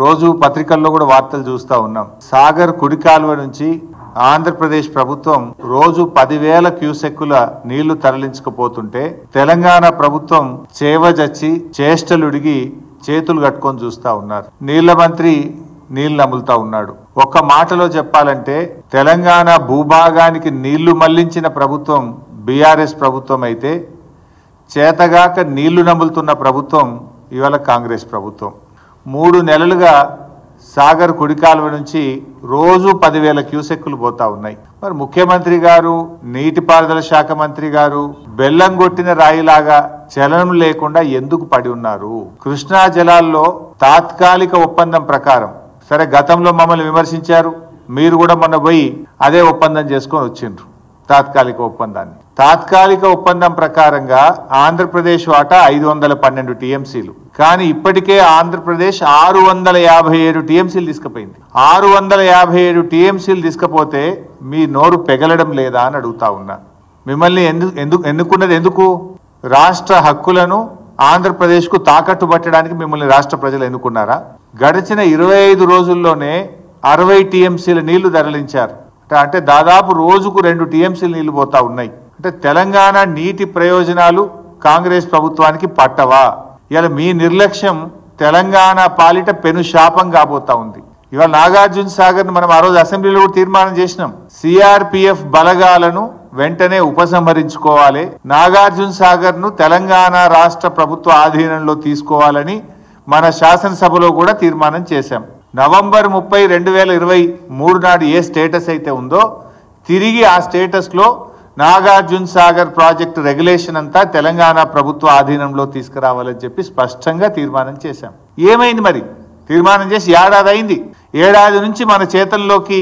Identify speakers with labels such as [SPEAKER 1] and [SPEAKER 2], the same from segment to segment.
[SPEAKER 1] రోజు పత్రికల్లో కూడా వార్తలు చూస్తా ఉన్నాం. సాగర్ కుడి కాలువ నుంచి ఆంధ్రప్రదేశ్ ప్రభుత్వం రోజు 10,000 క్యూసెక్కుల నీళ్లు తరలించకపోతుంటే తెలంగాణ ప్రభుత్వం చేవజచ్చి చేష్టలుడిగి చేతులు కట్టుకొని చూస్తా ఉన్నారు. నీళ్ల మంత్రి నీళ్లు నములుతా ఉన్నాడు. ఒక్క మాటలో చెప్పాలంటే తెలంగాణ భూభాగానికి నీళ్లు మళ్లించిన ప్రభుత్వం బీఆర్ఎస్ ప్రభుత్వం అయితే చేతగాక నీళ్లు నములుతున్న ప్రభుత్వం ఇవాళ కాంగ్రెస్ ప్రభుత్వం. 3 నెలలుగా సాగర్ కుడి కాలువ నుంచి రోజు 10,000 క్యూసెక్కులు పోతా ఉన్నాయి. మరి ముఖ్యమంత్రి గారు, నీటిపారుదల శాఖ మంత్రి గారు బెల్లం కొట్టిన రాయిలాగా చలనం లేకుండా ఎందుకు పడి ఉన్నారు? కృష్ణా జలాల్లో తాత్కాలిక ఒప్పందం ప్రకారం, సరే గతంలో మమ్మల్ని విమర్శించారు, మీరు కూడా మొన్న పోయి అదే ఒప్పందం చేసుకొని వచ్చిండ్రు. తాత్కాలిక ఒప్పందం ప్రకారంగా ఆంధ్రప్రదేశ్ వాటా 512 టీఎంసీలు. కానీ ఇప్పటికే ఆంధ్రప్రదేశ్ 657 టీఎంసీలు తీసుకుపోయింది. 657 టీఎంసీలు తీసుకపోతే మీ నోరు పెగలడం లేదా అని అడుగుతా ఉన్నా. మిమ్మల్ని ఎన్నుకున్నది ఎందుకు? రాష్ట్ర హక్కులను ఆంధ్రప్రదేశ్కు తాకట్టు పట్టడానికి మిమ్మల్ని రాష్ట్ర ప్రజలు ఎన్నుకున్నారా? గడిచిన 25 రోజుల్లోనే 60 టీఎంసీల నీళ్లు తరలించారు. అంటే దాదాపు రోజుకు 2 టీఎంసీలు నీళ్లు పోతా ఉన్నాయి. అంటే తెలంగాణ నీటి ప్రయోజనాలు కాంగ్రెస్ ప్రభుత్వానికి పట్టవా? ఇవాళ మీ నిర్లక్ష్యం తెలంగాణ పాలిట పెను శాపం కాబోతా ఉంది. ఇవాళ నాగార్జున సాగర్ మనం ఆ రోజు అసెంబ్లీలో కూడా తీర్మానం చేసినాం. సిఆర్పిఎఫ్ బలగాలను వెంటనే ఉపసంహరించుకోవాలి, నాగార్జున సాగర్ ను తెలంగాణ రాష్ట్ర ప్రభుత్వ ఆధీనంలో తీసుకోవాలని మన శాసనసభలో కూడా తీర్మానం చేశాం. నవంబర్ 30, 2023 నాడు ఏ స్టేటస్ అయితే ఉందో తిరిగి ఆ స్టేటస్లో నాగార్జున సాగర్ ప్రాజెక్టు రెగ్యులేషన్ అంతా తెలంగాణ ప్రభుత్వ ఆధీనంలో తీసుకురావాలని చెప్పి స్పష్టంగా తీర్మానం చేశాం. ఏమైంది మరి? తీర్మానం చేసి ఏడాది అయింది. ఏడాది నుంచి మన చేతుల్లోకి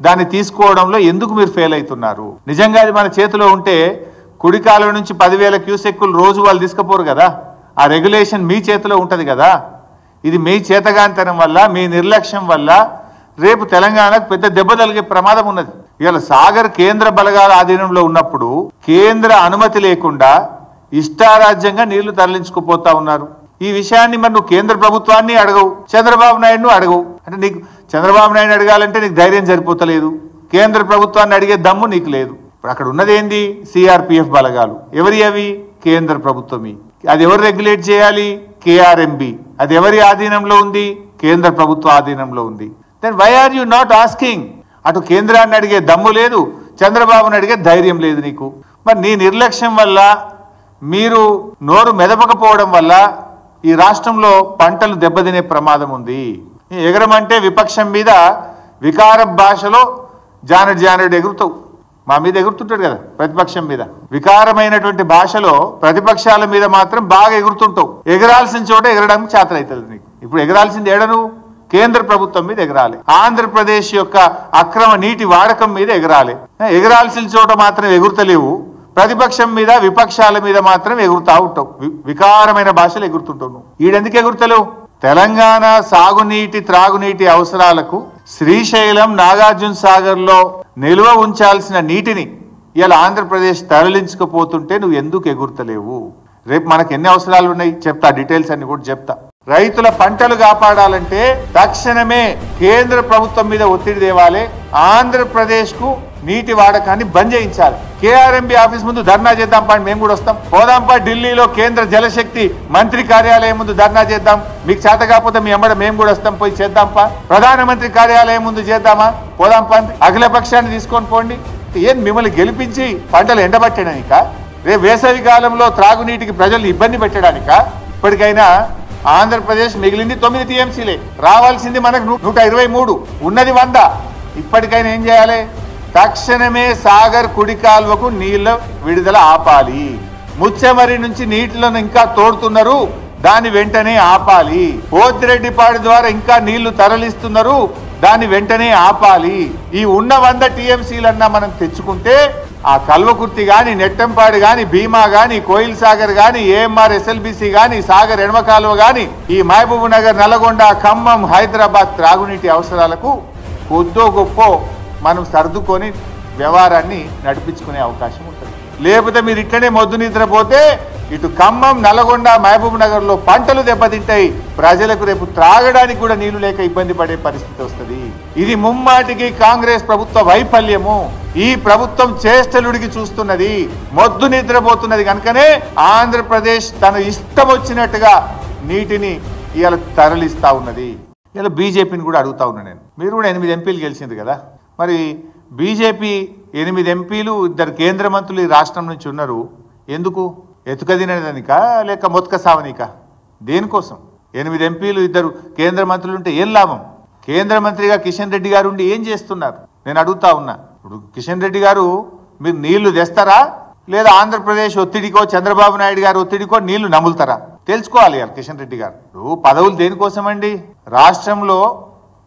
[SPEAKER 1] దాన్ని తీసుకోవడంలో ఎందుకు మీరు ఫెయిల్ అవుతున్నారు? నిజంగా అది మన చేతిలో ఉంటే కుడి కాలువ నుంచి 10,000 క్యూసెక్కులు రోజు వాళ్ళు తీసుకుపోరు కదా. ఆ రెగ్యులేషన్ మీ చేతిలో ఉంటుంది కదా. ఇది మీ చేతగాంతనం వల్ల, మీ నిర్లక్ష్యం వల్ల రేపు తెలంగాణకు పెద్ద దెబ్బ తగిలే ప్రమాదం ఉన్నది. ఇవాళ సాగర్ కేంద్ర బలగాల ఆధీనంలో ఉన్నప్పుడు కేంద్ర అనుమతి లేకుండా ఇష్టారాజ్యంగా నీళ్లు తరలించుకుపోతా ఉన్నారు. ఈ విషయాన్ని మరి నువ్వు కేంద్ర ప్రభుత్వాన్ని అడగవు, చంద్రబాబు నాయుడును అడగవు. అంటే నీకు చంద్రబాబు నాయుడు అడగాలంటే నీకు ధైర్యం సరిపోతలేదు, కేంద్ర ప్రభుత్వాన్ని అడిగే దమ్ము నీకు లేదు. ఇప్పుడు అక్కడ ఉన్నది ఏంది? సిఆర్పిఎఫ్ బలగాలు. ఎవరి అవి? కేంద్ర ప్రభుత్వమి. అది ఎవరు రెగ్యులేట్ చేయాలి? కేఆర్ఎంబి. అది ఎవరి ఆధీనంలో ఉంది? కేంద్ర ప్రభుత్వ ఆధీనంలో ఉంది. Then why are you not asking? అటు కేంద్రాన్ని అడిగే దమ్ము లేదు, చంద్రబాబుని అడిగే ధైర్యం లేదు నీకు. మరి నీ నిర్లక్ష్యం వల్ల, మీరు నోరు మెదపకపోవడం వల్ల ఈ రాష్ట్రంలో పంటలు దెబ్బతినే ప్రమాదం ఉంది. ఎగరమంటే విపక్షం మీద వికార భాషలో జానెడు ఎగురుతావు. మా మీద ఎగురుతుంటాడు కదా ప్రతిపక్షం మీద. వికారమైనటువంటి భాషలో ప్రతిపక్షాల మీద మాత్రం బాగా ఎగురుతుంటావు. ఎగరాల్సిన చోట ఎగరడానికి చేతనవుతుంది నీకు. ఇప్పుడు ఎగరాల్సింది ఏడను? కేంద్ర ప్రభుత్వం మీద ఎగరాలి. ఆంధ్రప్రదేశ్ యొక్క అక్రమ నీటి వాడకం మీద ఎగరాలి. ఎగరాల్సిన చోట మాత్రం ఎగురుతలేవు, ప్రతిపక్షం మీద విపక్షాల మీద మాత్రం ఎగురుతా ఉంటావు. వికారమైన భాషలు ఎగురుతుంటావు నువ్వు. ఈడెందుకు ఎగురుతలేవు? తెలంగాణ సాగునీటి త్రాగునీటి అవసరాలకు శ్రీశైలం నాగార్జున సాగర్ లో నిల్వ ఉంచాల్సిన నీటిని ఇలా ఆంధ్రప్రదేశ్ తరలించకపోతుంటే నువ్వు ఎందుకు ఎగురుతలేవు? రేపు మనకు ఎన్ని అవసరాలు ఉన్నాయి చెప్తా, డీటెయిల్స్ అన్ని కూడా చెప్తా. రైతుల పంటలు కాపాడాలంటే తక్షణమే కేంద్ర ప్రభుత్వం మీద ఒత్తిడి తేవాలి. ఆంధ్రప్రదేశ్ కు నీటి వాడకాన్ని బంద్ చేయించాలి. కేఆర్ఎంబి ఆఫీస్ ముందు ధర్నా చేద్దాం పా, మేము కూడా వస్తాం. పోదాంపా ఢిల్లీలో కేంద్ర జలశక్తి మంత్రి కార్యాలయం ముందు ధర్నా చేద్దాం. మీకు చేత కాకపోతే మీ అమ్మడ మేము కూడా వస్తాం, పోయి చేద్దాంపా. ప్రధానమంత్రి కార్యాలయం ముందు చేద్దామా? పోదాంపా. అఖిల పక్షాన్ని తీసుకొని పోండి. ఏం మిమ్మల్ని గెలిపించి పంటలు ఎండబట్టడానిక? రేపు వేసవి కాలంలో త్రాగునీటికి ప్రజల్ని ఇబ్బంది పెట్టడానిక? ఇప్పటికైనా ఆంధ్రప్రదేశ్ మిగిలింది 9 టీఎంసీలే, రావాల్సింది మనకు 123, ఉన్నది 100. ఇప్పటికైనా ఏం చేయాలి? తక్షణమే సాగర్ కుడి కాల్వకు నీళ్ల విడుదల ఆపాలి. ముచ్చెమరి నుంచి నీటిలను ఇంకా తోడుతున్నారు, దాన్ని వెంటనే ఆపాలి. పోతిరెడ్డిపాడు ద్వారా ఇంకా నీళ్లు తరలిస్తున్నారు, దాన్ని వెంటనే ఆపాలి. ఈ ఉన్న 100 టీఎంసీలన్నా మనం తెచ్చుకుంటే ఆ కల్వకుర్తి గాని, నెట్టంపాడు గాని, భీమా గాని, కోయిల్ సాగర్ గాని, ఏఎంఆర్ ఎస్ఎల్బిసి గాని, సాగర్ ఎడమ కాలువ గాని, ఈ మహబూబ్ నగర్, నల్గొండ, ఖమ్మం, హైదరాబాద్ త్రాగునీటి అవసరాలకు కొద్దో గొప్ప మనం సర్దుకొని వ్యవహారాన్ని నడిపించుకునే అవకాశం ఉంటుంది. లేకపోతే మీరు ఇట్లనే మొద్దు నిద్రపోతే ఇటు ఖమ్మం, నల్గొండ, మహబూబ్ నగర్ లో పంటలు దెబ్బతింటాయి. ప్రజలకు రేపు త్రాగడానికి కూడా నీళ్లు లేక ఇబ్బంది పడే పరిస్థితి వస్తుంది. ఇది ముమ్మాటికి కాంగ్రెస్ ప్రభుత్వ వైఫల్యము. ఈ ప్రభుత్వం చేష్టలుడికి చూస్తున్నది, మొద్దు నిద్రపోతున్నది. కనుకనే ఆంధ్రప్రదేశ్ తన ఇష్టం వచ్చినట్టుగా నీటిని ఇవాళ తరలిస్తా ఉన్నది. ఇలా బీజేపీని కూడా అడుగుతా ఉన్నా నేను. మీరు కూడా 8 ఎంపీలు గెలిచింది కదా, మరి బీజేపీ 8 ఎంపీలు, 2 కేంద్ర మంత్రులు ఈ రాష్ట్రం నుంచి ఉన్నారు. ఎందుకు? ఎతుకదినదానికా లేక మొత్క సావనికా? దేనికోసం? 8 ఎంపీలు, 2 కేంద్ర మంత్రులు ఉంటే ఏం లాభం? కేంద్ర మంత్రిగా కిషన్ రెడ్డి గారు ఉండి ఏం చేస్తున్నారు నేను అడుగుతా ఉన్నా. ఇప్పుడు కిషన్ రెడ్డి గారు మీరు నీళ్లు తెస్తారా లేదా ఆంధ్రప్రదేశ్ ఒత్తిడికో చంద్రబాబు నాయుడు గారు ఒత్తిడికో నీళ్లు నములుతారా? తెలుసుకోవాలి కిషన్ రెడ్డి గారు. పదవులు దేనికోసమండి? రాష్ట్రంలో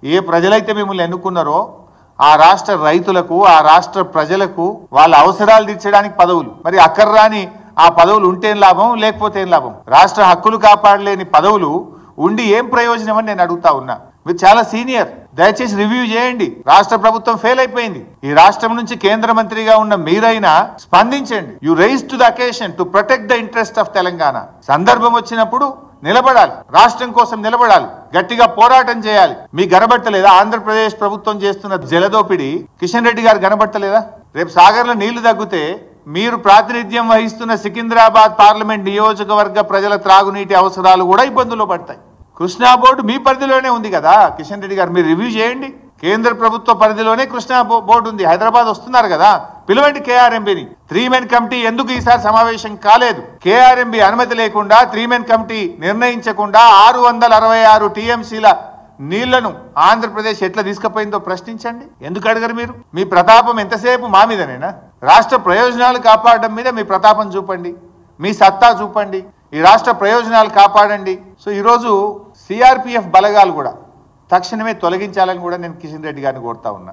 [SPEAKER 1] ఏ ప్రజలైతే మిమ్మల్ని ఎన్నుకున్నారో ఆ రాష్ట్ర రైతులకు, ఆ రాష్ట్ర ప్రజలకు వాళ్ళ అవసరాలు తీర్చడానికి పదవులు. మరి అక్కర్రాని ఆ పదవులు ఉంటేం లాభం, లేకపోతే ఏం లాభం? రాష్ట్ర హక్కులు కాపాడలేని పదవులు ఉండి ఏం ప్రయోజనం అని నేను అడుగుతా ఉన్నా. మీరు చాలా సీనియర్, దయచేసి రివ్యూ చేయండి. రాష్ట్ర ప్రభుత్వం ఫెయిల్ అయిపోయింది. ఈ రాష్ట్రం నుంచి కేంద్ర మంత్రిగా ఉన్న మీరైనా స్పందించండి. You rise to the occasion to protect the interest of Telangana. సందర్భం వచ్చినప్పుడు నిలబడాలి, రాష్ట్రం కోసం నిలబడాలి, గట్టిగా పోరాటం చేయాలి. మీకు కనబట్టలేదా ఆంధ్రప్రదేశ్ ప్రభుత్వం చేస్తున్న జలదోపిడి? కిషన్ రెడ్డి గారు కనబట్టలేదా? రేపు సాగర్లో నీళ్లు తగ్గితే మీరు ప్రాతినిధ్యం వహిస్తున్న సికింద్రాబాద్ పార్లమెంట్ నియోజకవర్గ ప్రజల త్రాగునీటి అవసరాలు కూడా ఇబ్బందులు పడతాయి. కృష్ణా బోర్డు మీ పరిధిలోనే ఉంది కదా కిషన్ రెడ్డి గారు, మీరు రివ్యూ చేయండి. కేంద్ర ప్రభుత్వ పరిధిలోనే కృష్ణా బోర్డు ఉంది. హైదరాబాద్ వస్తున్నారు కదా, పిలవండి కేఆర్ఎంబిని. 3 మెన్ కమిటీ ఎందుకు ఈసారి సమావేశం కాలేదు? కేఆర్ఎంబి అనుమతి లేకుండా 3 మెన్ కమిటీ నిర్ణయించకుండా 666 టీఎంసీల నీళ్లను ఆంధ్రప్రదేశ్ ఎట్లా తీసుకుపోయిందో ప్రశ్నించండి. ఎందుకు అడగరు మీరు? మీ ప్రతాపం ఎంతసేపు మా మీదనేనా? రాష్ట్ర ప్రయోజనాలు కాపాడడం మీద మీ ప్రతాపం చూపండి, మీ సత్తా చూపండి, ఈ రాష్ట్ర ప్రయోజనాలు కాపాడండి. సో ఈరోజు సిఆర్పిఎఫ్ బలగాలు కూడా తక్షణమే తొలగించాలని కూడా నేను కిషన్ రెడ్డి గారిని కోరుతా ఉన్నా.